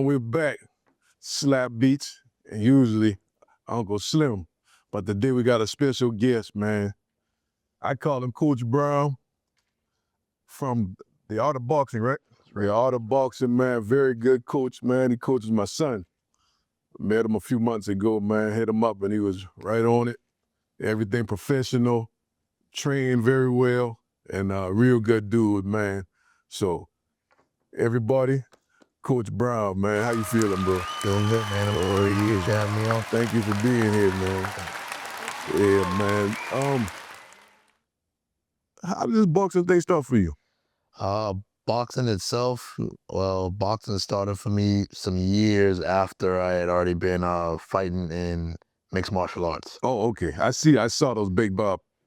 we're back. SlappBeatz, and usually Uncle Slim. But today we got a special guest, man. I call him Coach Brown from the Art of Boxing, right? The Art of Boxing, man. Very good coach, man. He coaches my son. Met him a few months ago, man. Hit him up and he was right on it. Everything professional, trained very well, and a real good dude, man. So, everybody, Coach Brown, man, how you feeling, bro? Doing good, man. I'm years to have me on. Thank you for being here, man. Yeah, man. How did this boxing thing start for you? Boxing itself, well, boxing started for me some years after I had already been fighting in mixed martial arts. Oh, okay. I saw those big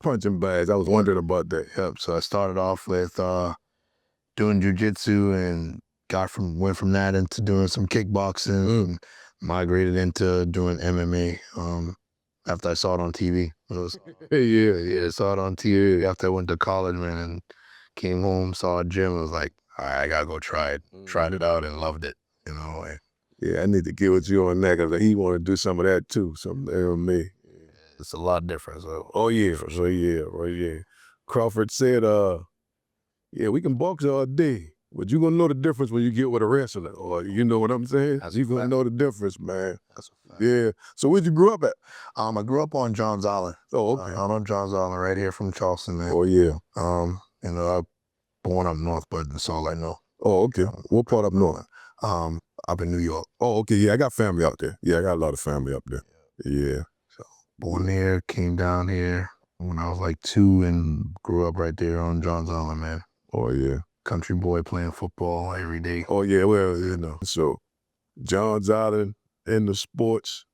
punching bags. I was wondering about that. Yep. So I started off with doing jiu-jitsu and went from that into doing some kickboxing and migrated into doing MMA after I saw it on TV. I saw it on TV after I went to college, man, and came home, saw a gym, and was like, all right, I gotta go try it. Tried it out and loved it, you know. Yeah, I need to get with you on that because he want to do some of that too, some MMA. It's a lot different. So. Oh yeah, Crawford said, yeah, we can box all day, but you gonna know the difference when you get with a wrestler, or you know what I'm saying? You gonna know the difference, man. That's a fact. Yeah. So where'd you grow up at? I grew up on Johns Island. Oh, okay. On Johns Island, right here from Charleston, man. Oh yeah. You know, I'm born up north, but that's all I know. Oh, okay. What part up north? Up in New York. Oh, okay. Yeah, I got family out there. Yeah, I got a lot of family up there. Yeah. So born there, came down here when I was like 2 and grew up right there on Johns Island, man. Oh yeah. Country boy playing football every day. Oh yeah, well, you know. So Johns Island in the sports.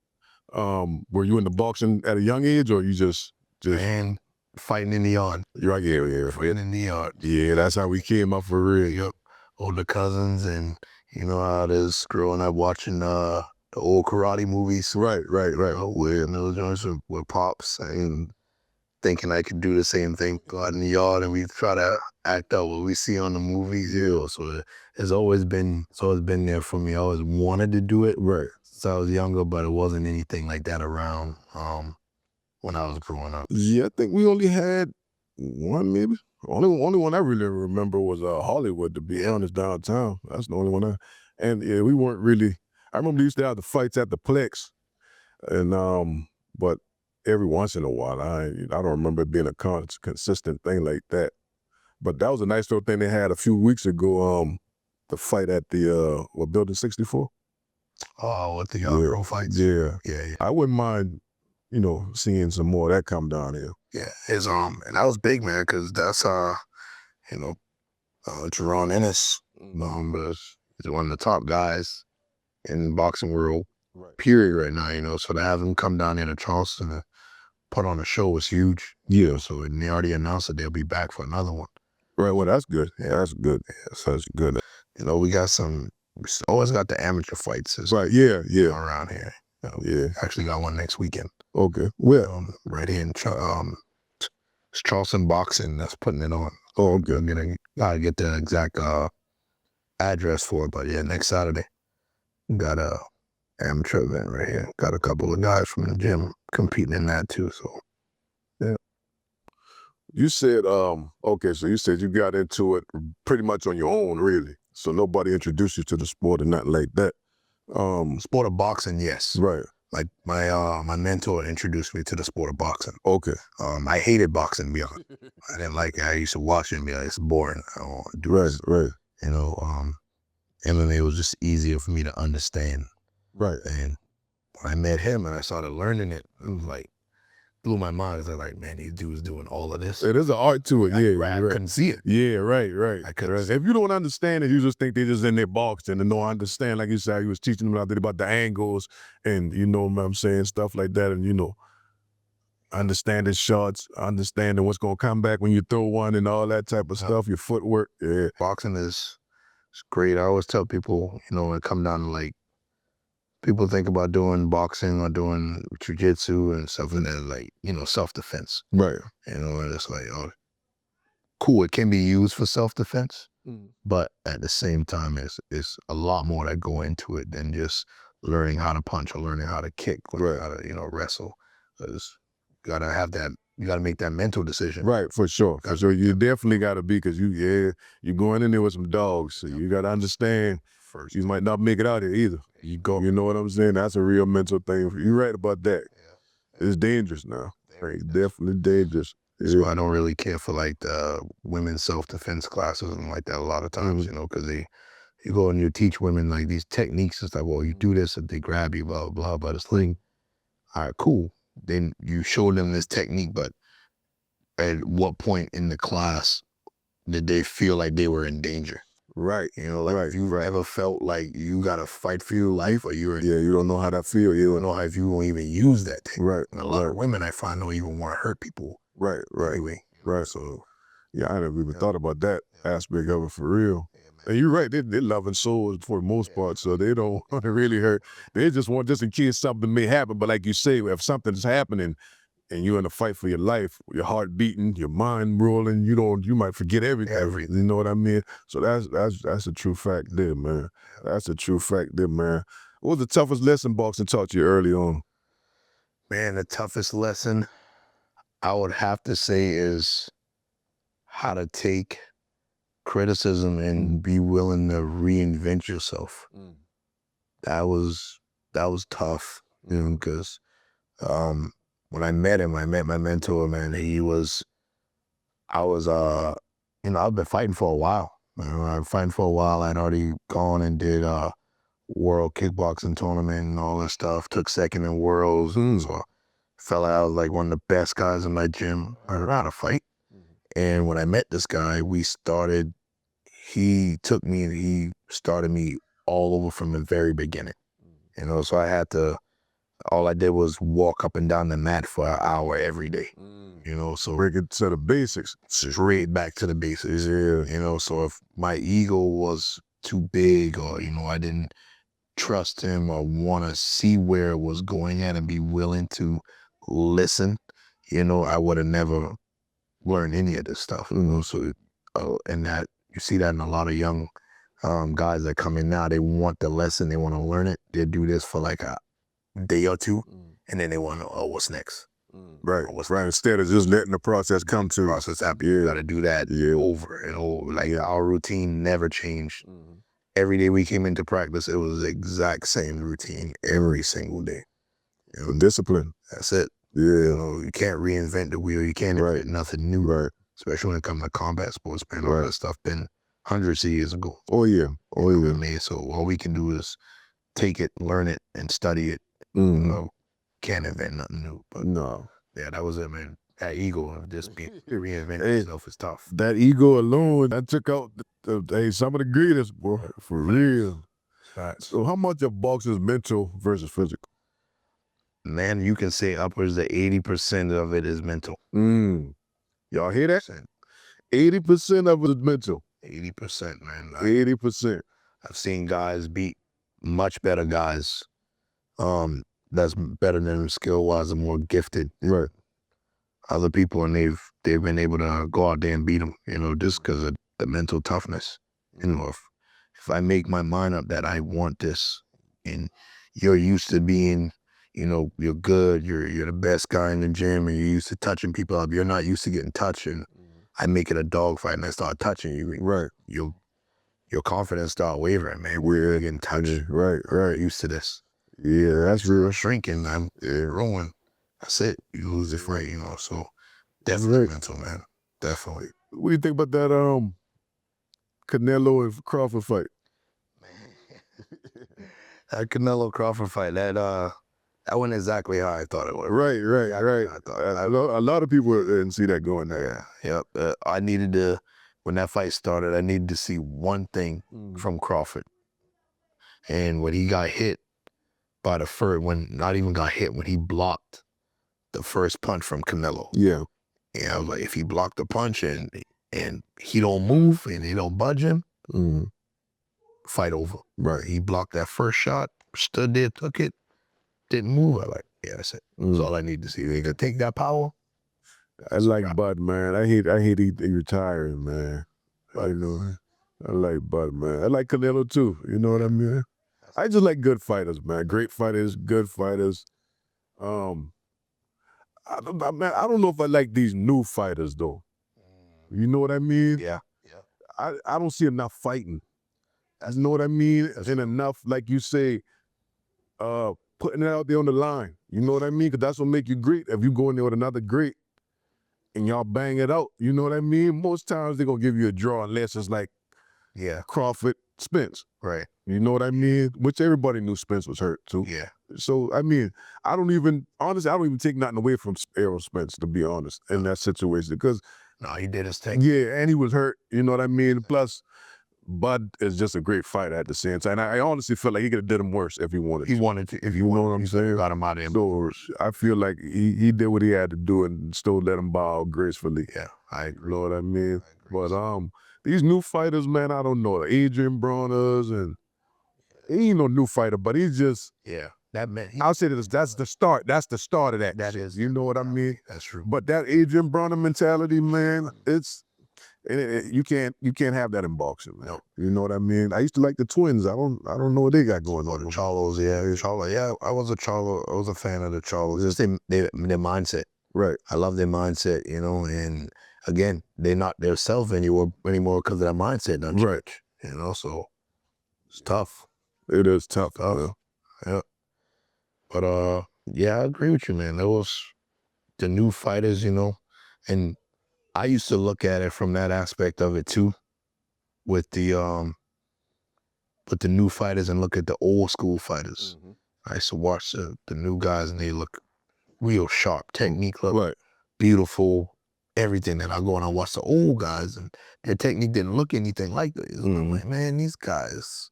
Were you into boxing at a young age, or you just And fighting in the yard. Right, yeah. Fighting in the yard. Yeah, that's how we came up for real. Yep. Older cousins, and you know how it is growing up watching the old karate movies. Right. Where those joints with pops and thinking I could do the same thing, go out in the yard and we try to act out what we see on the movies. Yeah. So it's always been there for me. I always wanted to do it. Right. Since I was younger, but it wasn't anything like that around when I was growing up. Yeah, I think we only had one, maybe. Only one I really remember was Hollywood, to be honest, downtown. That's the only one and yeah, we weren't really. I remember they used to have the fights at the Plex, and but every once in a while, I don't remember it being a consistent thing like that. But that was a nice little thing they had a few weeks ago. The fight at the Building 64. Oh, with the pro fights. Yeah. Yeah. I wouldn't mind, seeing some more of that come down here. Yeah, and that was big, man, because that's Jerron Ennis, is one of the top guys in the boxing world, period, right now. So to have him come down here to Charleston and put on a show was huge. Yeah. So they already announced that they'll be back for another one. Right. Well, that's good. Yeah, that's good. Yeah, so that's good. We always got the amateur fights. Right. Yeah. Around here. Yeah. Actually got one next weekend. Okay. Well, right here in it's Charleston Boxing that's putting it on. Oh, okay. Gotta get the exact address for it, but yeah, next Saturday got a amateur event right here. Got a couple of guys from the gym competing in that too. So yeah. You said okay, so you said you got into it pretty much on your own, really. So nobody introduced you to the sport or nothing like that. Sport of boxing, yes. Right. Like my mentor introduced me to the sport of boxing. Okay. I hated boxing, to be honest. I didn't like it. I used to watch it and be like, it's boring. I don't want to do this. Right. MMA was just easier for me to understand. Right. And when I met him and I started learning it, it was like, blew my mind. I was like, man, these dudes doing all of this. It is an art to it, I couldn't see it. Yeah, right. I couldn't. If you don't understand it, you just think they just in there boxing and don't understand. Like you said, he was teaching them out there about the angles and what I'm saying, stuff like that, and understanding shots, understanding what's gonna come back when you throw one and all that type of stuff, your footwork. Yeah. Boxing is great. I always tell people, when it come down to like, people think about doing boxing or doing jiu-jitsu and stuff, and then like, self-defense. Right. And it's like, oh, cool, it can be used for self-defense, But at the same time, it's a lot more that go into it than just learning how to punch or learning how to kick, learning how to, wrestle. Because you gotta have that, you gotta make that mental decision. Right, for sure. For sure. You definitely gotta be, because you're going in there with some dogs. So you gotta understand first. You might not make it out here either. You know what I'm saying? That's a real mental thing. You're right about that. It's dangerous now. It's definitely dangerous. So I don't really care for like the women's self-defense classes and like that a lot of times, because you go and you teach women like these techniques and stuff. Well, you do this if they grab you, blah, blah, blah. But it's like, all right, cool. Then you show them this technique, but at what point in the class did they feel like they were in danger? Right. If you ever felt like you got to fight for your life, or you don't know how that feel. You don't know how, if you won't even use that thing. Right. And a lot of women I find don't even want to hurt people. Right. Anyway. Right. So, I never even thought about that aspect of it for real. And you're right, they're loving souls for the most part, so they don't want to really hurt. They just want, just in case something may happen. But like you say, if something's happening and you're in a fight for your life, your heart beating, your mind rolling, you might forget everything. You know what I mean? So that's a true fact there, man. That's a true fact there, man. What was the toughest lesson boxing taught you early on? Man, the toughest lesson I would have to say is how to take criticism and be willing to reinvent yourself. That was tough, because when I met him, I met my mentor, man. I've been fighting for a while. I've fighting for a while. I'd already gone and did a world kickboxing tournament and all that stuff. Took second in worlds. So felt like I was like one of the best guys in my gym. I learned how to fight. And when I met this guy, he took me and he started me all over from the very beginning. So all I did was walk up and down the mat for an hour every day. So break it to the basics. Straight back to the basics. So if my ego was too big, or, I didn't trust him or want to see where it was going at and be willing to listen, I would have never learned any of this stuff. So, and that, you see that in a lot of young guys that come in now. They want the lesson, they want to learn it. They do this for like a day or two, and then they want to, what's next? Right. Instead of just letting the process come to. Process happen. You got to do that over and over. Like, our routine never changed. Every day we came into practice, it was the exact same routine every single day. Discipline. That's it. You can't reinvent the wheel. You can't invent nothing new. Right. Especially when it comes to combat sports, man. All that stuff been hundreds of years ago. Oh yeah. So all we can do is take it, learn it, and study it. Can't invent nothing new. But that was it, man. That ego of just being reinventing yourself is tough. That ego alone, that took out some of the greatest, boy, for real. So how much of boxing is mental versus physical? Man, you can say upwards of 80% of it is mental. Y'all hear that? 80% of it is mental. 80%, man. 80%. I've seen guys beat much better guys. That's better than them skill-wise and more gifted. Right. Other people, and they've been able to go out there and beat them, just because of the mental toughness. If I make my mind up that I want this, and you're used to being, you're good, you're the best guy in the gym, and you're used to touching people up. You're not used to getting touched, and I make it a dog fight and I start touching you. Right. Your confidence start wavering, man. We're getting touched. Right. Used to this. Yeah, that's real. Shrinking, I'm growing. That's it. You lose the fight, So definitely mental, man. Definitely. What do you think about that Canelo and Crawford fight? That Canelo Crawford fight, that wasn't exactly how I thought it was. Right. I thought a lot of people didn't see that going there. Yep. I needed to, when that fight started, I needed to see one thing from Crawford. And when he got hit by the first, when he blocked the first punch from Canelo. Yeah. And I was like, if he blocked the punch and he don't move and he don't budge him, fight over. Right. He blocked that first shot, stood there, took it, didn't move. I that's it. That's all I need to see. They gonna take that power. I like Bud, man. I hate he retiring, man. I like Bud, man. I like Canelo too. You know what I mean? I just like good fighters, man. Great fighters, good fighters. Um, I don't know if I like these new fighters though. You know what I mean? Yeah. I don't see enough fighting. You know what I mean? And enough, like you say, putting it out there on the line. You know what I mean? Because that's what make you great. If you go in there with another great and y'all bang it out, you know what I mean? Most times they're going to give you a draw unless it's like Crawford, Spence. Right. You know what I mean? Which everybody knew Spence was hurt too. Yeah. So, I mean, honestly, I don't even take nothing away from Errol Spence, to be honest, in that situation. Because, No, he did his thing. yeah, and he was hurt, you know what I mean? Plus, Bud is just a great fighter at the same time. And I honestly feel like he could have did him worse if he wanted to. He wanted to. If You know what I'm saying? got him out of him. So I feel like he did what he had to do and still let him bow gracefully. Yeah, I You know what I mean? agree. But these new fighters, man, I don't know. Adrian Broner's, and he ain't no new fighter, but he's just, that man. I'll say this, that's the start. That's the start of that. That shit. is. You know what I mean? That's true. But that Adrian Broner mentality, man, you can't have that in boxing, man. No. You know what I mean? I used to like the twins. I don't know what they got going on. The Charlos, Charlo. Yeah, I was a fan of the Charlos. Just their mindset. Right. I love their mindset, you know, and again, they're not their self anymore because of that mindset. Right. You know, so it's tough. It is tough. Man. Yeah. But yeah, I agree with you, man. There was the new fighters, you know, and I used to look at it from that aspect of it too, with the new fighters and look at the old school fighters. Mm-hmm. I used to watch the new guys and they look real sharp, technique look Right. beautiful, everything. And I go and I watch the old guys and their technique didn't look anything like this. I'm like, man, these guys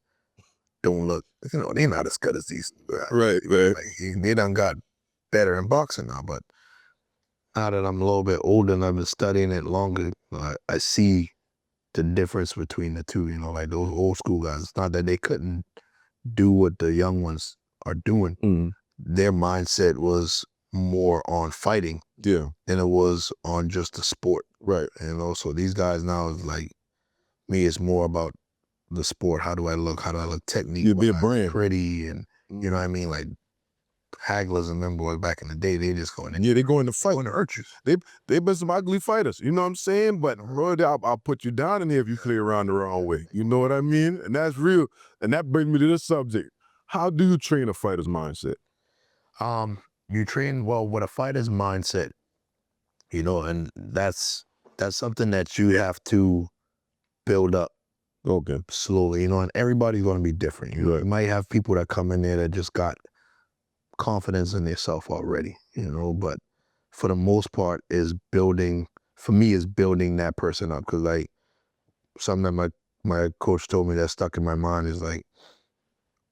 don't look, you know, they're not as good as these guys. Right. Like, they done got better in boxing now, but now that I'm a little bit older and I've been studying it longer, I see the difference between the two, you know, like those old school guys. It's not that they couldn't do what the young ones are doing. Mm-hmm. Their mindset was more on fighting than it was on just the sport. Right. And also these guys now is like, me, it's more about the sport. How do I look? How do I look? Technique. You be a brand. Pretty and, you know what I mean? Like, Hagglers and them boys back in the day, they just going in. Yeah, they go in to fight. Going to hurt you. They been some ugly fighters. You know what I'm saying? But bro, I'll put you down in here if you clear around the wrong way. You know what I mean? And that's real. And that brings me to this subject. How do you train a fighter's mindset? You train well with a fighter's mindset, you know, and that's something that you have to build up. Okay. Slowly, you know, and everybody's going to be different. You know, Right. you might have people that come in there that just got confidence in themselves already, you know, but for the most part is building that person up. Because like something that my coach told me that stuck in my mind is like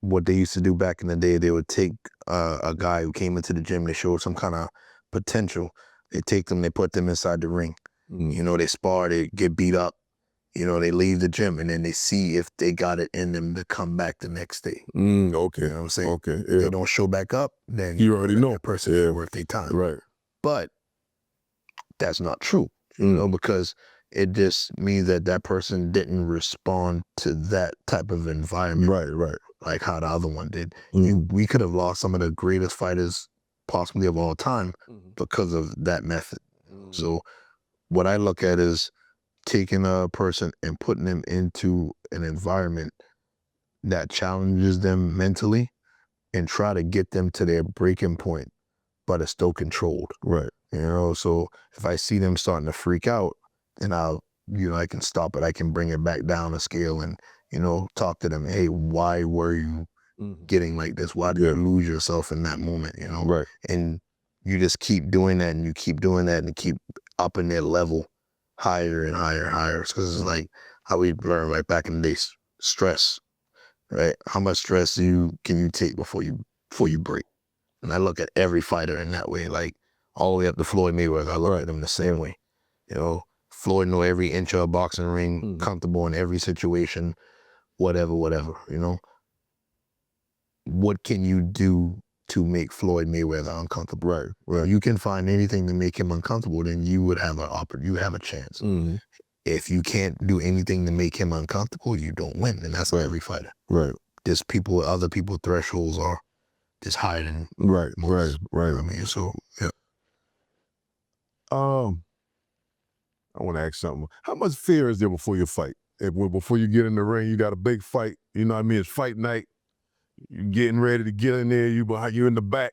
what they used to do back in the day. They would take a guy who came into the gym, they showed some kind of potential, they take them, they put them inside the ring, you know, they spar, they get beat up, you know, they leave the gym and then they see if they got it in them to come back the next day. Okay. You know what I'm saying? Okay. If they don't show back up, then You already know. that person is worth their time. Right. But that's not true, you know, because it just means that person didn't respond to that type of environment. Right. Like how the other one did. We could have lost some of the greatest fighters possibly of all time because of that method. So what I look at is taking a person and putting them into an environment that challenges them mentally and try to get them to their breaking point, but it's still controlled. Right. You know, so if I see them starting to freak out, then I can stop it. I can bring it back down a scale and, you know, talk to them. Hey, why were you getting like this? Why did you lose yourself in that moment? You know? Right. And you just keep doing that and you keep doing that and keep upping their level higher and higher and higher. Because it's like how we learned right back in the days, stress, right? How much stress can you take before you break? And I look at every fighter in that way, like all the way up to Floyd Mayweather. I look at him the same way. You know, Floyd know every inch of a boxing ring, comfortable in every situation, whatever, you know. What can you do to make Floyd Mayweather uncomfortable? Right. You can find anything to make him uncomfortable, then you would have a chance. if you can't do anything to make him uncomfortable, you don't win. And that's every fighter. Right. There's other people thresholds are just higher than Right. most. Right. You know what I mean? So, yeah. I want to ask something. How much fear is there before you fight? Before you get in the ring, you got a big fight. You know what I mean? It's fight night. You're getting ready to get in there. You in the back.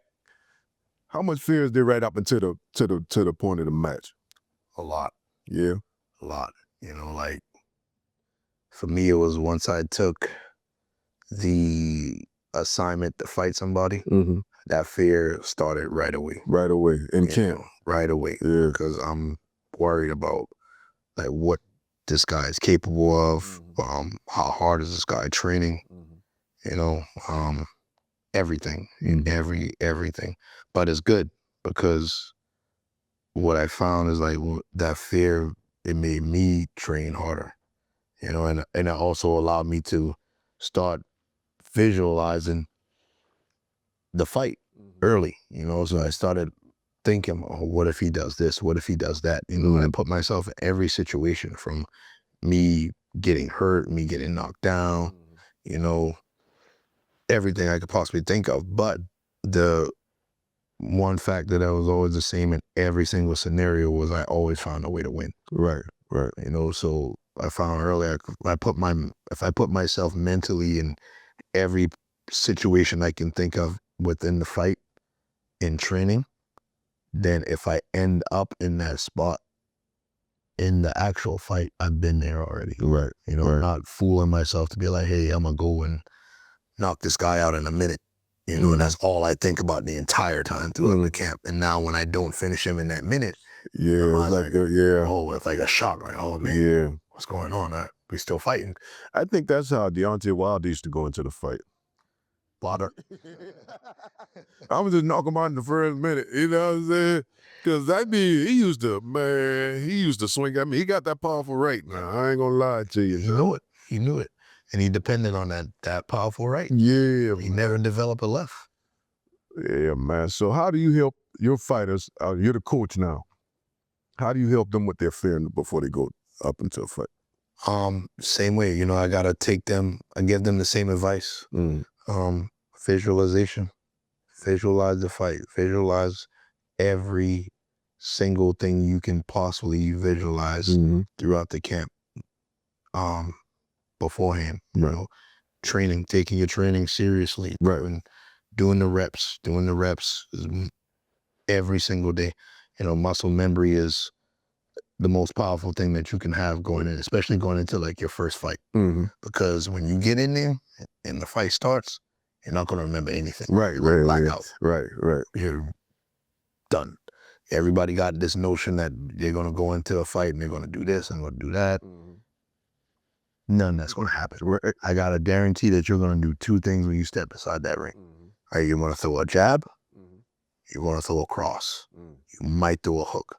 How much fear is there right up until the point of the match? A lot. Yeah. A lot. You know, like, for me, it was once I took the assignment to fight somebody, that fear started right away. Right away in camp. Right away. Yeah. Because I'm worried about like what this guy is capable of, how hard is this guy training, you know, everything, everything. But it's good because what I found is like that fear, it made me train harder, you know, and it also allowed me to start visualizing the fight early, you know. So I started thinking, oh, what if he does this? What if he does that? You know, and I put myself in every situation, from me getting hurt, me getting knocked down, you know, everything I could possibly think of. But the one factor that was always the same in every single scenario was I always found a way to win. Right. You know, so I found earlier, if I put myself mentally in every situation I can think of within the fight in training, then if I end up in that spot in the actual fight, I've been there already. Right. You know, not fooling myself to be like, hey, I'm gonna go and knock this guy out in a minute. You know, and that's all I think about the entire time throughout the camp. And now when I don't finish him in that minute, oh, it's like a shock. Like, oh man, what's going on? We still fighting. I think that's how Deontay Wilder used to go into the fight. Wilder. I was just knock him out in the first minute, you know what I'm saying? Because he used to swing at me. He got that powerful right now. I ain't gonna lie to you. He knew it. And he depended on that powerful right. Yeah. He never developed a left. Yeah, man. So how do you help your fighters? You're the coach now. How do you help them with their fear before they go up into a fight? Same way, you know, I gotta give them the same advice. Visualization. Visualize the fight. Visualize every single thing you can possibly visualize throughout the camp. Beforehand, you know, training, taking your training seriously, and doing the reps every single day. You know, muscle memory is the most powerful thing that you can have going in, especially going into like your first fight. Because when you get in there and the fight starts, you're not gonna remember anything. Right. You're done. Everybody got this notion that they're gonna go into a fight and they're gonna do this and gonna do that. None that's gonna happen. I gotta guarantee that you're gonna do two things when you step inside that ring. Right, you're gonna throw a jab, you're gonna throw a cross, you might throw a hook.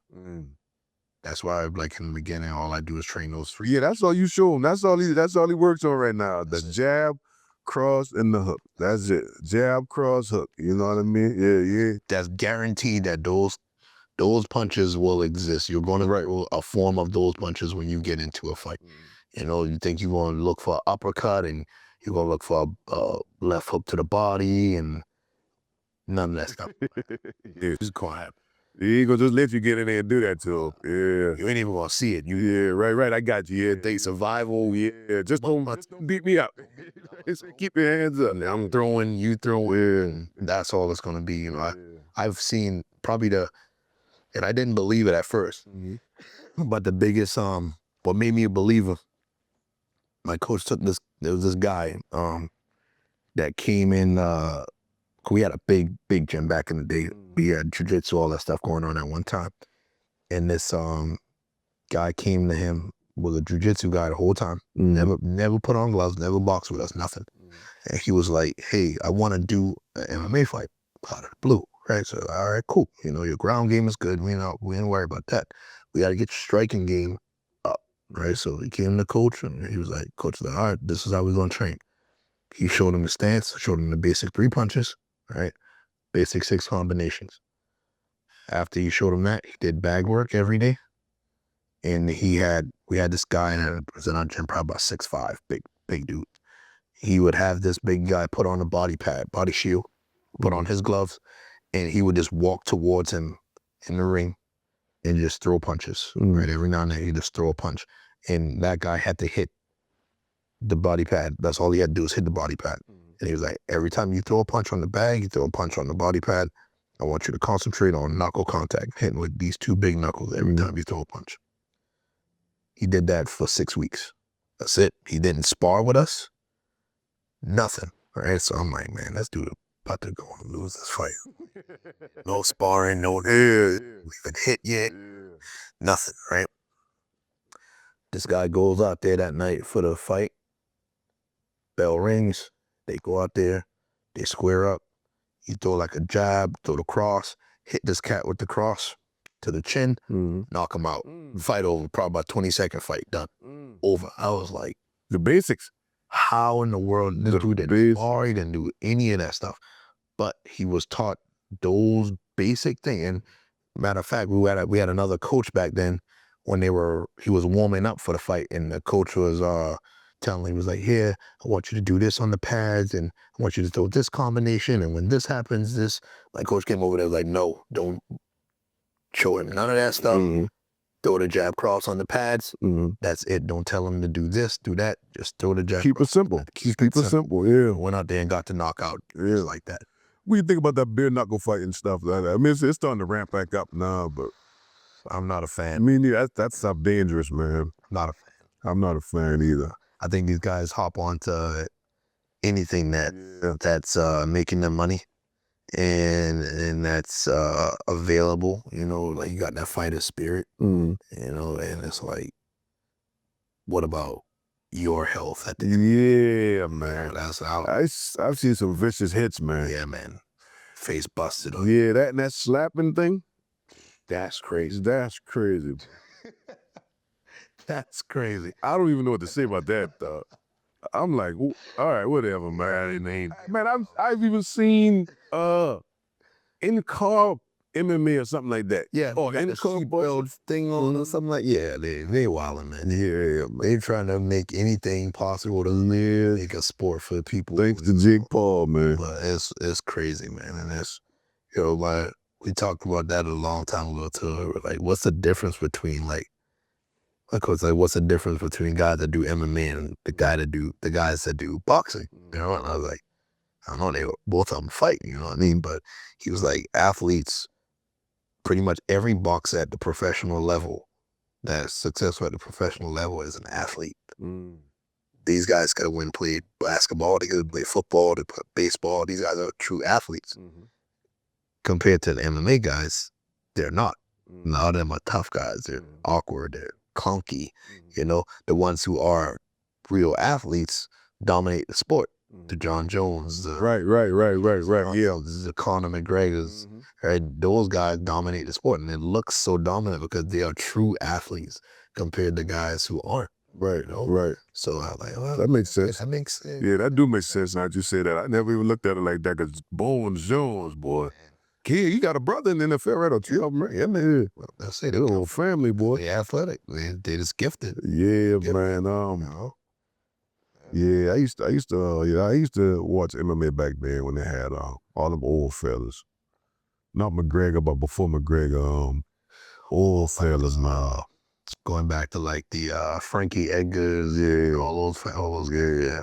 That's why, like in the beginning, all I do is train those three. Yeah, that's all you show him. That's all he works on right now. The jab, cross, and the hook. That's it. Jab, cross, hook. You know what I mean? Yeah. That's guaranteed that those punches will exist. You're going to throw a form of those punches when you get into a fight. You know, you think you're going to look for an uppercut and you're going to look for a left hook to the body, and none of that stuff. It's going to happen. He ain't gonna just let you get in there and do that to him. Yeah. You ain't even gonna see it. Right. I got you. Yeah. Think survival. Yeah. Just don't beat me up. Keep your hands up. I'm throwing, you throwing. That's all it's gonna be. You know, I've seen probably and I didn't believe it at first, but the biggest, what made me a believer, my coach there was this guy, that came in, we had a big gym back in the day. We had jiu-jitsu, all that stuff going on at one time. And this guy came to him, was a jiu-jitsu guy the whole time. Never put on gloves, never boxed with us, nothing. And he was like, hey, I want to do an MMA fight out of the blue, right? So, all right, cool. You know, your ground game is good. We ain't worry about that. We got to get your striking game up, right? So he came to coach and he was like, coach, all right, this is how we're going to train. He showed him the stance, showed him the basic 3 punches, right? Basic 6 combinations. After he showed him that, he did bag work every day. And we had this guy in our gym, probably about 6'5", big dude. He would have this big guy put on a body shield, put on his gloves, and he would just walk towards him in the ring and just throw punches. Right, every now and then he'd just throw a punch, and that guy had to hit the body pad. That's all he had to do was hit the body pad. And he was like, every time you throw a punch on the bag, you throw a punch on the body pad, I want you to concentrate on knuckle contact, hitting with these two big knuckles every time you throw a punch. He did that for 6 weeks. That's it. He didn't spar with us. Nothing. All right, so I'm like, man, this dude about to go and lose this fight. No sparring, no even hit yet. Nothing, right? This guy goes out there that night for the fight. Bell rings. They go out there. They square up. You throw like a jab, throw the cross, hit this cat with the cross to the chin, knock him out. Fight over. Probably about 20-second fight, done. Over. I was like, The basics. how in the world? This dude didn't spar, he didn't do any of that stuff. But he was taught those basic things. And matter of fact, we had another coach back then when he was warming up for the fight, and the coach was telling him, he was like, here, I want you to do this on the pads, and I want you to throw this combination, and when this happens, this. My coach came over there, was like, no, don't show him none of that stuff. Throw the jab cross on the pads. That's it. Don't tell him to do this, do that. Just throw the jab. Keep it simple. Keep it simple. Yeah. Went out there and got the knockout. Yeah, like that. What do you think about that bare knuckle fight and stuff like that? I mean, it's starting to ramp back up now, but I'm not a I fan. mean, that's stuff dangerous, man. Not a fan. I'm not a fan either. I think these guys hop onto anything that's making them money and that's available. You know, like you got that fighter spirit. You know, and it's like, what about your health at the end? Yeah, man. That's how. I've seen some vicious hits, man. Yeah, man. Face busted. Yeah, that slapping thing. That's crazy. That's crazy. That's crazy. I don't even know what to say about that, though. I'm like, all right, whatever, man. Man, I've even seen in-car MMA or something like that. Yeah, or in-car build thing on or something like. Yeah, they wildin', man. Yeah, They trying to make anything possible to make a sport for people. Thanks to Jake Paul, man. But it's crazy, man, and it's, you know, like we talked about that a long time ago too. Like, what's the difference between what's the difference between guys that do MMA and the guys that do boxing? You know, and I was like, I don't know, they were both of them fighting, you know what I mean? But he was like, athletes, pretty much every boxer at the professional level that's successful at the professional level is an athlete. These guys could have played basketball, they could have played football, they played baseball. These guys are true athletes. Compared to the MMA guys, they're not. A lot of them are tough guys. They're awkward, they're clunky. You know, the ones who are real athletes dominate the sport. The John Jones, Right. Yeah, the Conor McGregors, right? Those guys dominate the sport, and it looks so dominant because they are true athletes compared to guys who aren't. Right, You know? right. So I'm like, well, That makes sense. that makes sense. Yeah, that do make sense now that you say that. I never even looked at it like that, because Bones Jones, boy. Kid, you got a brother in the NFL, right? Or two of them, right? Yeah, man. Well, that's it. They Little family, boy. They athletic. They just gifted. Yeah, Yeah, man. You know? Yeah, I used to watch MMA back then when they had all them old fellas. Not McGregor, but before McGregor, old fellas now. Going back to like the Frankie Edgars, all those, yeah.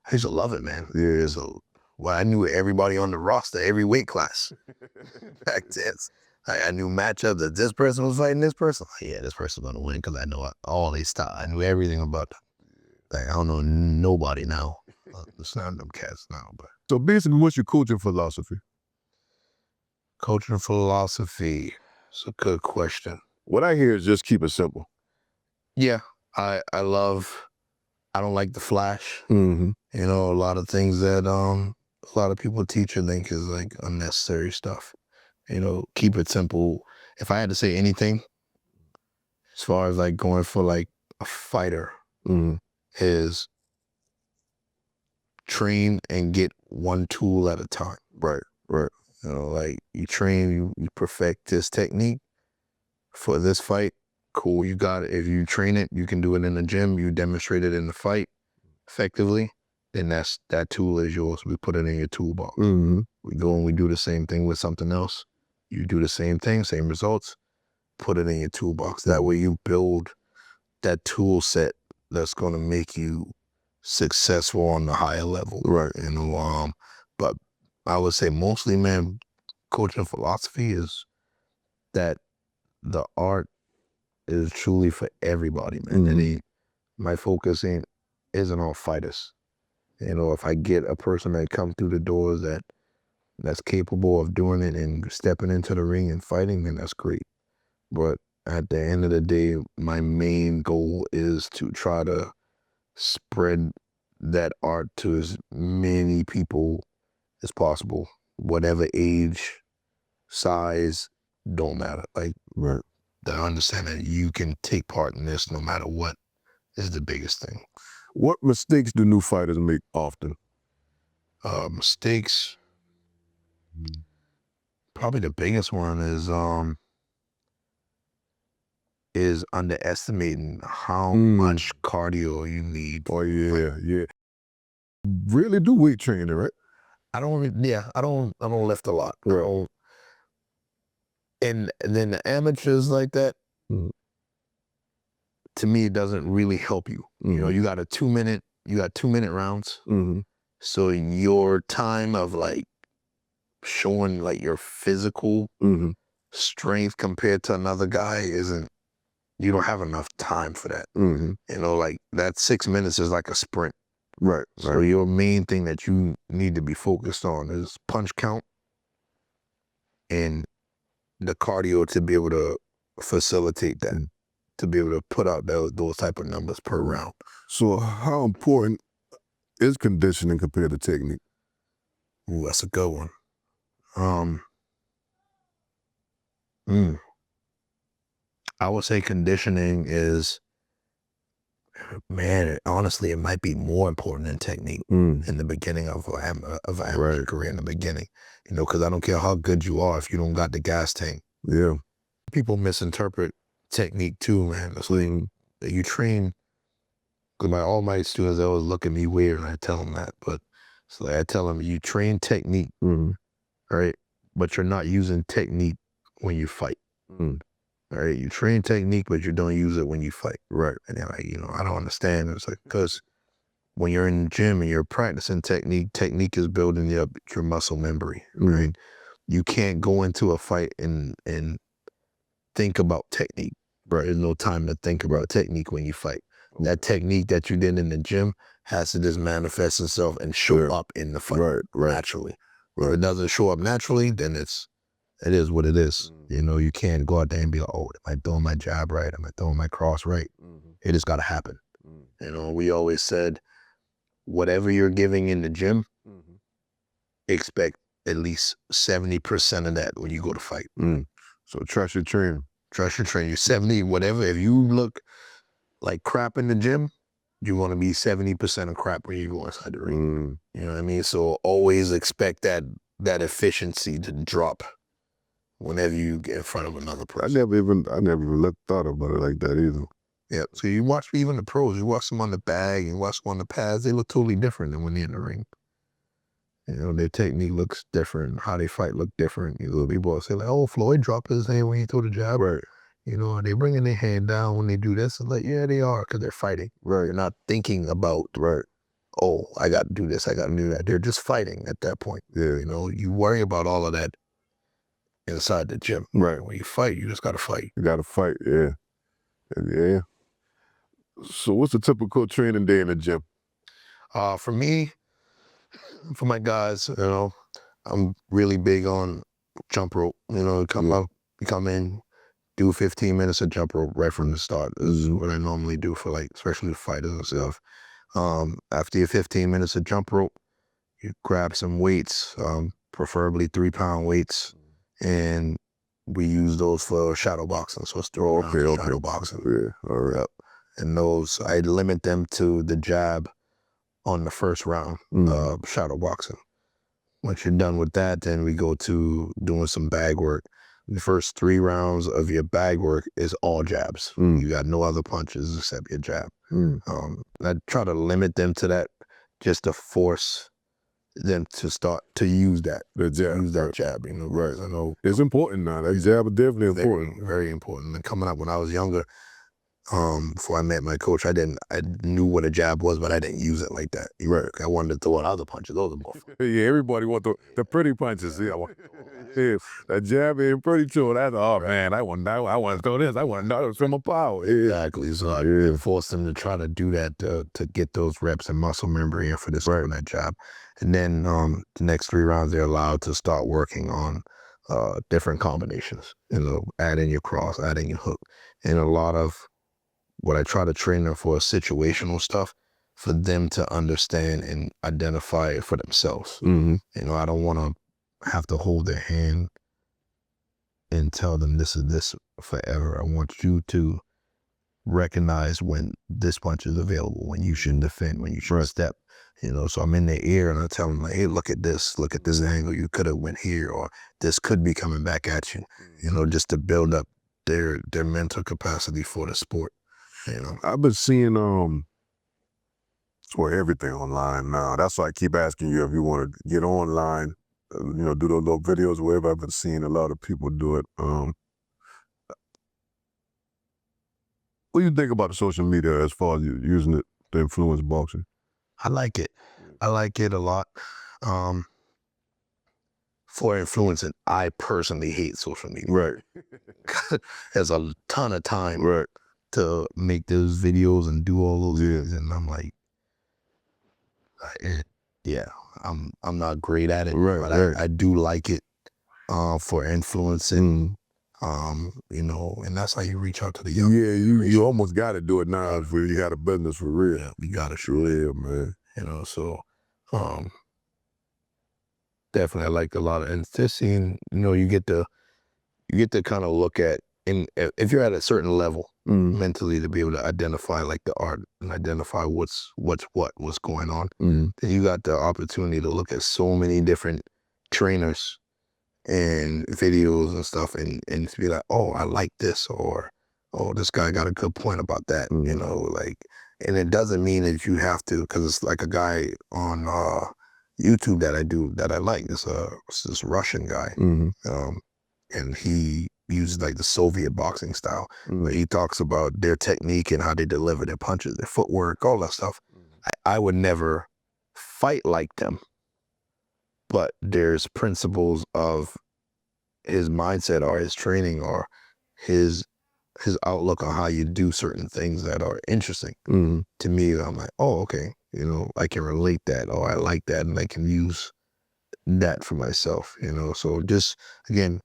I used to love it, man. Yeah. So, well, I knew everybody on the roster, every weight class back then. I knew matchups that this person was fighting this person. Yeah, this person's gonna win because I know all they stuff. I knew everything about them. Like, I don't know nobody now. It's not them cats now, but So basically, what's your coaching philosophy? coaching philosophy. It's a good question. What I hear is just keep it simple. Yeah, I don't like the flash. Mm-hmm. You know, a lot of things that a lot of people teach and think is like unnecessary stuff. You know, keep it simple. If I had to say anything, as far as like going for like a fighter, is train and get one tool at a time. Right. You know, like you train, you perfect this technique for this fight. cool. You got it. If you train it, you can do it in the gym. You demonstrate it in the fight effectively. Then that tool is yours. We put it in your toolbox. We go and we do the same thing with something else. You do the same thing, same results. Put it in your toolbox. That way you build that tool set that's going to make you successful on the higher level. Right. You know, but I would say mostly, man, coaching philosophy is that the art is truly for everybody, man. And my focus isn't on fighters. You know, if I get a person that comes through the doors that's capable of doing it and stepping into the ring and fighting, then that's great. But at the end of the day, my main goal is to try to spread that art to as many people as possible, whatever age, size, don't matter. Like, Right. the understanding that you can take part in this no matter what is the biggest thing. What mistakes do new fighters make often? Mistakes, probably the biggest one is underestimating how much cardio you need. Oh yeah. Really do weight training, right? I don't lift a lot. Right. And then the amateurs like that, to me, it doesn't really help you. You know, you got 2 minute rounds. So your time of like showing like your physical strength compared to another guy you don't have enough time for that. You know, like that 6 minutes is like a sprint. Right. So your main thing that you need to be focused on is punch count and the cardio to be able to facilitate that, to be able to put out those type of numbers per round. So how important is conditioning compared to technique? Ooh, that's a good one. I would say conditioning is, man, honestly, it might be more important than technique in the beginning of an amateur career in the beginning. You know, because I don't care how good you are if you don't got the gas tank. Yeah. People misinterpret technique too, man. It's like you train, because all my students, they always look at me weird when I tell them that, but it's like I tell them, you train technique, right? But you're not using technique when you fight. All right, you train technique, but you don't use it when you fight. Right. And they're like, you know, I don't understand. It's like, because when you're in the gym and you're practicing technique is building your muscle memory, right? You can't go into a fight and think about technique. Right. There's no time to think about technique when you fight. That technique that you did in the gym has to just manifest itself and show up in the fight naturally. If it doesn't show up naturally, then it is what it is. You know, you can't go out there and be like, oh, am I throwing my jab right? Am I throwing my cross right? It just got to happen. You know, we always said, whatever you're giving in the gym, expect at least 70% of that when you go to fight. So trust your training. Trust your training. 70, whatever. If you look like crap in the gym, you want to be 70% of crap when you go inside the ring. You know what I mean? So always expect that efficiency to drop whenever you get in front of another person. I never even thought about it like that either. Yeah. So you watch even the pros, you watch them on the bag and watch them on the pads, they look totally different than when they're in the ring. You know, their technique looks different, how they fight look different. You know, people say like, oh, Floyd dropped his hand when he threw the jab. Right. You know, are they bringing their hand down when they do this? It's like, yeah, they are, because they're fighting. Right. They're not thinking about, oh, I got to do this, I got to do that. They're just fighting at that point. Yeah. You know, you worry about all of that inside the gym. Right. When you fight, you just got to fight. You got to fight, yeah. Yeah. So what's a typical training day in the gym? For me, for my guys, you know, I'm really big on jump rope. You know, you come in, do 15 minutes of jump rope right from the start. This is what I normally do for, like, especially the fighters and stuff. After your 15 minutes of jump rope, you grab some weights, preferably 3-pound weights, and we use those for shadow boxing. So it's shadow boxing. Yeah, all right. And those, I limit them to the jab on the first round of shadow boxing. Once you're done with that, then we go to doing some bag work. the first 3 rounds of your bag work is all jabs. You got no other punches except your jab. I try to limit them to that just to force them to start to use that. Use that jab, you know. Right. I know. It's important now. That jab is definitely important. Very, very important. And coming up when I was younger, before I met my coach, I knew what a jab was, but I didn't use it like that. Right. I wanted to throw out other punches. Those are more fun. Yeah, everybody want the pretty punches. Yeah, that jab ain't pretty too. That's man. I want to throw this. I want to know from a power. Yeah. Exactly. So I forced them to try to do that to get those reps and muscle memory in for this that jab. And then the next 3 rounds, they're allowed to start working on different combinations. You know, add in your cross, add in your hook, and a lot of what I try to train them for is situational stuff for them to understand and identify it for themselves. You know, I don't want to have to hold their hand and tell them this is this forever. I want you to recognize when this punch is available, when you should defend, when you should step. You know, so I'm in their ear and I tell them like, hey, look at this angle. You could have went here, or this could be coming back at you. You know, just to build up their mental capacity for the sport. You know, I've been seeing for everything online now. That's why I keep asking you if you want to get online, you know, do those little videos, whatever. I've been seeing a lot of people do it. What do you think about the social media as far as you using it to influence boxing? I like it. I like it a lot. For influencing, I personally hate social media. Right. There's a ton of time to make those videos and do all those things, and I'm like, yeah, I'm not great at it, but I do like it for influencing. You know, and that's how you reach out to the young. Yeah, you almost got to do it now if you got a business for real. Yeah, you got to show it, man. You know, so definitely I like a lot of, and just seeing, you know, you get to kind of look at, and if you're at a certain level mentally, to be able to identify like the art and identify what's going on, then you got the opportunity to look at so many different trainers and videos and stuff, and to be like, oh, I like this, or oh, this guy got a good point about that. You know, like, and it doesn't mean that you have to, because it's like a guy on YouTube that I like. It's this Russian guy, and he uses like the Soviet boxing style. Where he talks about their technique and how they deliver their punches, their footwork, all that stuff. I would never fight like them, but there's principles of his mindset or his training or his outlook on how you do certain things that are interesting to me. I'm like, oh, okay, you know, I can relate that, or I like that, and I can use that for myself, you know. So just, again,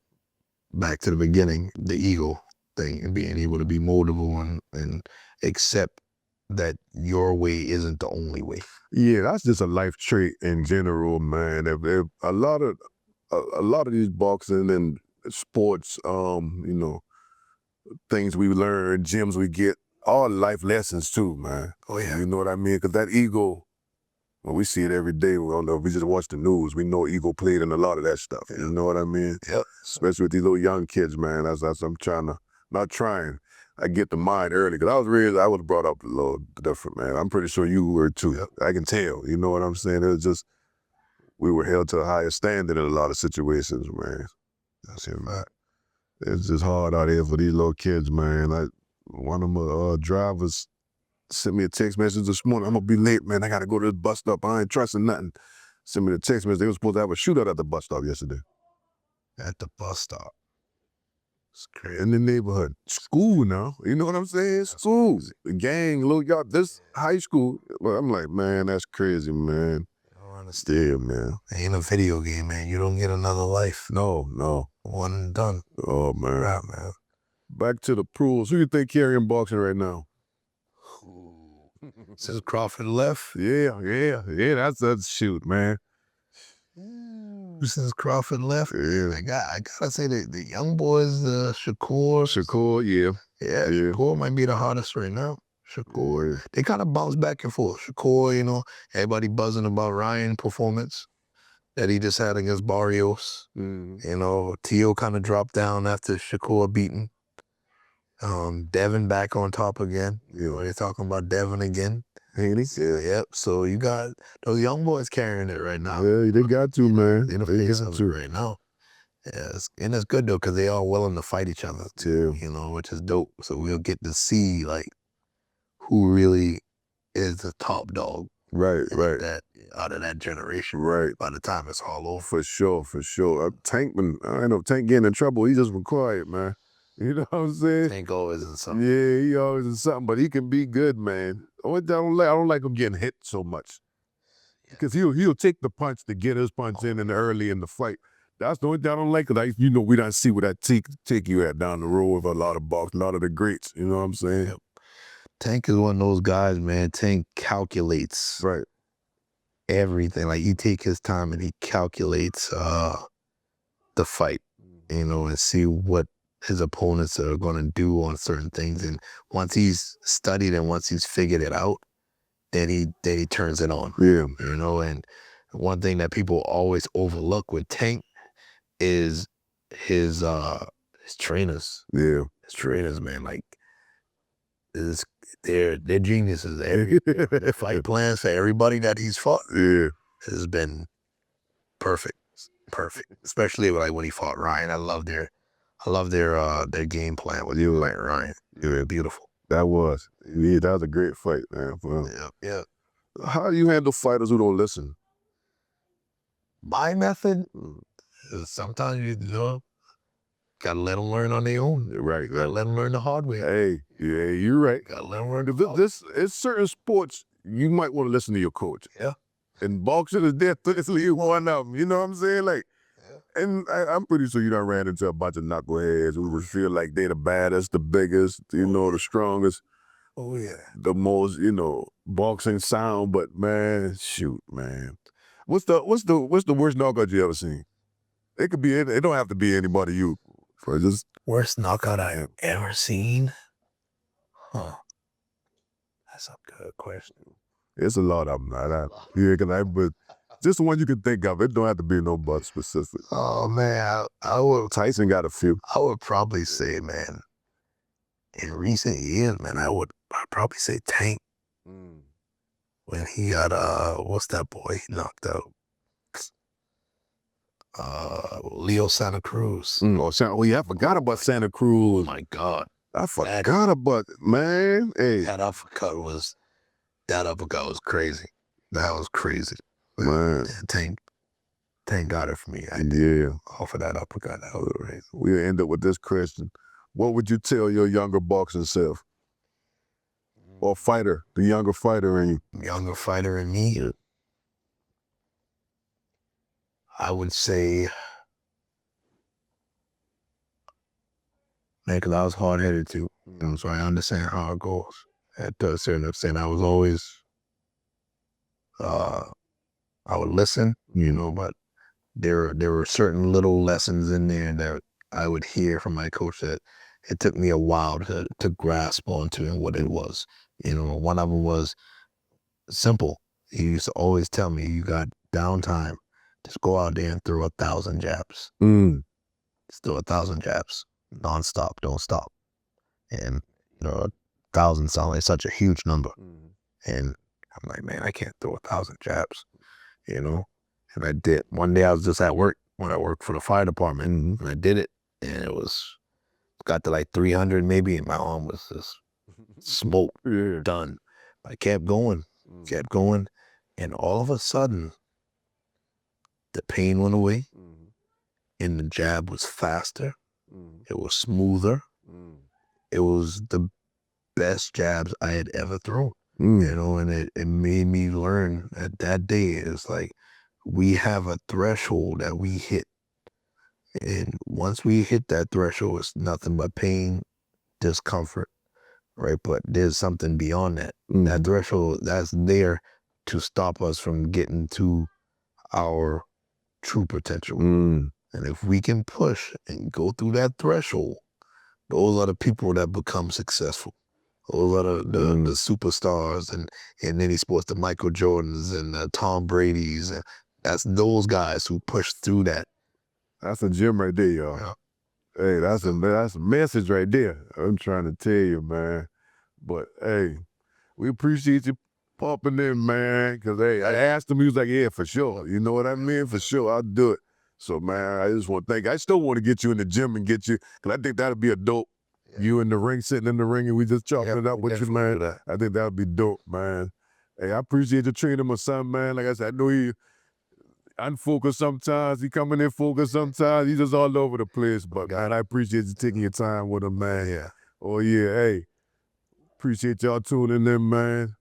back to the beginning, the ego thing, and being able to be moldable and accept that your way isn't the only way. Yeah, that's just a life trait in general, man. If a lot of these boxing and sports, you know, things we learn, gyms we get, all life lessons too, man. Oh yeah, you know what I mean? Because that ego, well, we see it every day. We don't know if we just watch the news. We know ego played in a lot of that stuff. Yeah. You know what I mean? Yep. Especially with these little young kids, man. That's I'm trying to, not trying. I get the mind early, because I was brought up a little different, man. I'm pretty sure you were too. Yep. I can tell. You know what I'm saying? It was just, we were held to a higher standard in a lot of situations, man. That's it, man. It's just hard out here for these little kids, man. One of my drivers sent me a text message this morning. I'm gonna be late, man. I gotta go to this bus stop. I ain't trusting nothing. Sent me the text message. They were supposed to have a shootout at the bus stop yesterday. At the bus stop. It's crazy. In the neighborhood. School now. You know what I'm saying? School. The gang, little y'all, this high school. Well, I'm like, man, that's crazy, man. I don't understand, man. It ain't a video game, man. You don't get another life. No. One and done. Oh, man. Right, man. Back to the pros. Who you think carrying boxing right now? Since Crawford left? Yeah, that's shoot, man. Since Crawford left? Yeah. I gotta say the young boys, Shakur, yeah. Shakur might be the hardest right now. Shakur, they kind of bounce back and forth. Shakur, you know, everybody buzzing about Ryan's performance. that he just had against Barrios. Mm. You know, Tio kind of dropped down after Shakur beaten. Devin back on top again. You know, they're talking about Devin again. Ain't he? Yeah, yep. So you got those young boys carrying it right now. Yeah, they got to, man. In the They face got of it to. right now. Yes, and it's good though because they are willing to fight each other too. Yeah. You know, which is dope. So we'll get to see like who really is the top dog. Right, right. That out of that generation. Right. By the time it's all over. For sure, for sure. Tank, I know Tank getting in trouble. He just been quiet, man. You know what I'm saying? Tank always in something. Yeah, he always in something, but he can be good, man. I don't like him getting hit so much. Because he'll take the punch to get his punch in early in the fight. That's the only thing I don't like, because we don't see where that take you at down the road with a lot of the greats. You know what I'm saying? Yep. Tank is one of those guys, man. Tank calculates everything. Like, he take his time and he calculates the fight, you know, and see what his opponents are going to do on certain things. And once he's studied and once he's figured it out, then he turns it on. Yeah. You know, and one thing that people always overlook with Tank is his trainers. Yeah. His trainers, man, like, they're geniuses. Their fight plans for everybody that he's fought has been perfect. Especially like when he fought Ryan. I love their game plan with you like Ryan. It was beautiful. That was a great fight, man. Yeah. How do you handle fighters who don't listen? My method is sometimes you know, gotta let them learn on their own. Right. Gotta let them learn the hard way. Hey, yeah, you're right. Gotta let them learn It's certain sports you might want to listen to your coach. Yeah. And boxing is definitely one of them. You know what I'm saying? Like, and I'm pretty sure you done ran into a bunch of knuckleheads who feel like they're the baddest, the biggest, the strongest. Oh yeah. The most, boxing sound. But man, shoot, man, what's the worst knockout you ever seen? It could be. It don't have to be anybody you. For just worst knockout I've ever seen. Huh. That's a good question. It's a lot of them. But just the one you can think of. It don't have to be nobody specific. Oh man, I would. Tyson got a few. I would probably say, man, in recent years, man, I'd probably say Tank. When he got what's that boy he knocked out? Leo Santa Cruz. I forgot about Santa Cruz. Oh my God. I forgot about it, man. Hey. That uppercut was crazy. That was crazy. Man. Tank got it for me. Off of that uppercut. That was crazy. We'll end up with this question. What would you tell your younger boxing self? Or fighter, the younger fighter in you? Younger fighter in me? I would say, man, because I was hard-headed too. So I understand how it goes. At a certain extent, I was always, I would listen, but there were certain little lessons in there that I would hear from my coach that it took me a while to grasp onto and what it was. One of them was simple. He used to always tell me, you got downtime. Just go out there and throw 1,000 jabs. Just throw 1,000 jabs. Nonstop, don't stop. And, 1,000 sounds like such a huge number. And I'm like, man, I can't throw 1,000 jabs, And I did. One day I was just at work when I worked for the fire department. And I did it. And it got to like 300 maybe. And my arm was just smoked, done. I kept going. And all of a sudden, the pain went away, and the jab was faster. It was smoother. It was the best jabs I had ever thrown. And it made me learn that day is like we have a threshold that we hit, and once we hit that threshold, it's nothing but pain, discomfort, right? But there's something beyond that. That threshold that's there to stop us from getting to our true potential. And if we can push and go through that threshold, those are the people that become successful. Those are the superstars and in any sports, the Michael Jordans and the Tom Brady's. And That's those guys who push through that. That's a gym right there, y'all. Yeah. Hey, that's a message right there. I'm trying to tell you, man. But hey, we appreciate you popping in, man. Because hey, I asked him, he was like, "Yeah, for sure." You know what I mean? For sure, I'll do it. So man, I just want to thank you. I still want to get you in the gym and get you, because I think that'd be a dope. Yeah. You in the ring, sitting in the ring, and we just chopping Yeah, it up with you, man. I think that'd be dope, man. Hey, I appreciate you training my son, man. Like I said, I know he unfocused sometimes. He coming in focused sometimes. He's just all over the place. But man, I appreciate you taking your time with him, man. Yeah. Oh yeah, hey. Appreciate y'all tuning in, man.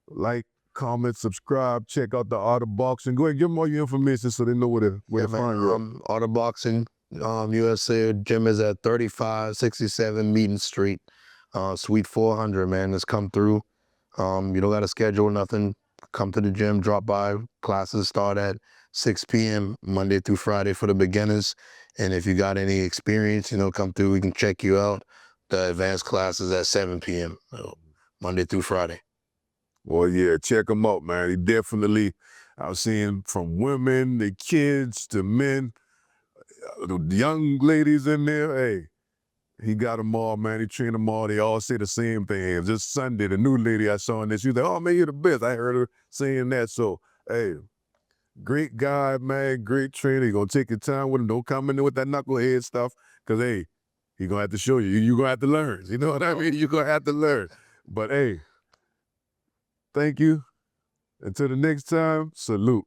Like, comment, subscribe, check out the Art of Boxing. Go ahead, give them all your information so they know where to find you. Art of Boxing, USA gym is at 3567 Meeting Street, Suite 400, man. Just come through. You don't got to schedule nothing. Come to the gym, drop by. Classes start at 6 p.m. Monday through Friday for the beginners. And if you got any experience, come through. We can check you out. The advanced classes at 7 p.m. Monday through Friday. Well, yeah, check him out, man. He definitely, I've seen from women, the kids, to men, the young ladies in there. Hey, he got them all, man. He trained them all. They all say the same thing. Just Sunday, the new lady I saw in this, she was like, "Oh, man, you're the best." I heard her saying that. So, hey, great guy, man. Great trainer. You're going to take your time with him. Don't come in there with that knucklehead stuff, because, hey, he's going to have to show you. You're going to have to learn. You know what I mean? You're going to have to learn. But, hey, thank you. Until the next time, salute.